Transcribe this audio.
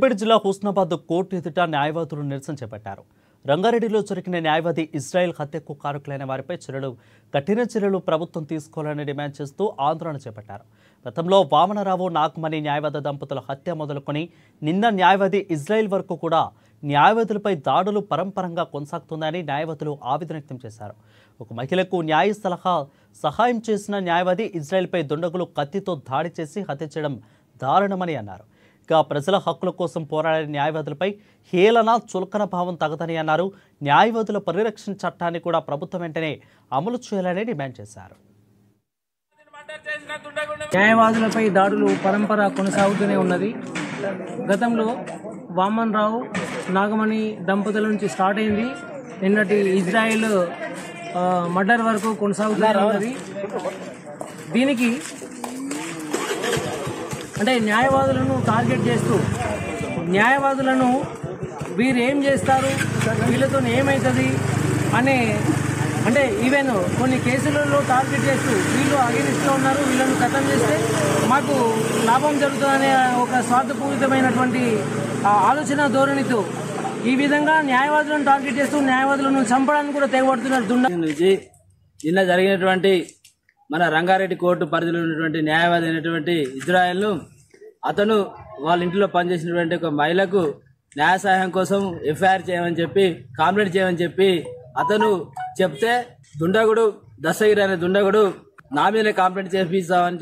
సిద్దిపేట జిల్లా హుస్నాబాద్ కోర్టు ఎదుట న్యాయవాదులు నిరసన చేపట్టారు. రంగారెడ్డిలో జరిగిన న్యాయవాది ఇజ్రాయెల్ హత్యకు కారకులైన వారిపై కఠిన చర్యలు ప్రభుత్వం తీసుకోవాలని డిమాండ్ చేస్తూ ఆందోళన చేపట్టారు. గతంలో వామనరావు నాగమణి న్యాయవాద దంపతుల హత్య మొదలుకొని నిన్న న్యాయవాది ఇజ్రాయెల్ వరకు కూడా న్యాయవాదులపై దాడులు పరంపరంగా కొనసాగుతుందని న్యాయవాదులు ఆవేదన వ్యక్తం చేశారు. ఒక మహిళకు న్యాయ సహాయం చేసిన న్యాయవాది ఇజ్రాయెల్పై దుండగులు కత్తితో దాడి చేసి హత్య చేయడం దారుణమని అన్నారు. ప్రజల హక్కుల కోసం పోరాడే న్యాయవాదులపై హేళన చులకన భావం తగదని అన్నారు. న్యాయవాదుల పరిరక్షణ చట్టాన్ని కూడా ప్రభుత్వం వెంటనే అమలు చేయాలని డిమాండ్ చేశారు. న్యాయవాదులపై దాడులు పరంపర కొనసాగుతూనే ఉన్నది. గతంలో వామన్ రావు నాగమణి దంపతుల నుంచి స్టార్ట్ అయింది. నిన్నటి ఇజ్రాయెల్ మర్డర్ వరకు కొనసాగుతూనే ఉన్నది. దీనికి అంటే న్యాయవాదులను టార్గెట్ చేస్తూ న్యాయవాదులను వీరు ఏం చేస్తారు, వీళ్ళతో ఏమవుతుంది అనే అంటే ఈవెన్ కొన్ని కేసులలో టార్గెట్ చేస్తూ వీళ్ళు అగెనిస్ట్లో ఉన్నారు, వీళ్ళను ఖతం చేస్తే మాకు లాభం జరుగుతుందనే ఒక స్వార్థపూరితమైనటువంటి ఆలోచన ధోరణితో ఈ విధంగా న్యాయవాదులను టార్గెట్ చేస్తూ న్యాయవాదులను చంపడానికి కూడా తెగబడుతున్నారు. నిన్న జరిగినటువంటి మన రంగారెడ్డి కోర్టు పరిధిలో ఉన్నటువంటి న్యాయవాది అయినటువంటి ఇజ్రాయెల్ను అతను వాళ్ళ ఇంట్లో పనిచేసినటువంటి ఒక మహిళకు న్యాయ సహాయం కోసం ఎఫ్ఐఆర్ చేయమని చెప్పి కంప్లైంట్ చేయమని చెప్పి అతను చెప్తే దుండగుడు దస్తగిరి అనే దుండగుడు నా మీదనే కంప్లైంట్ చేపిస్తామని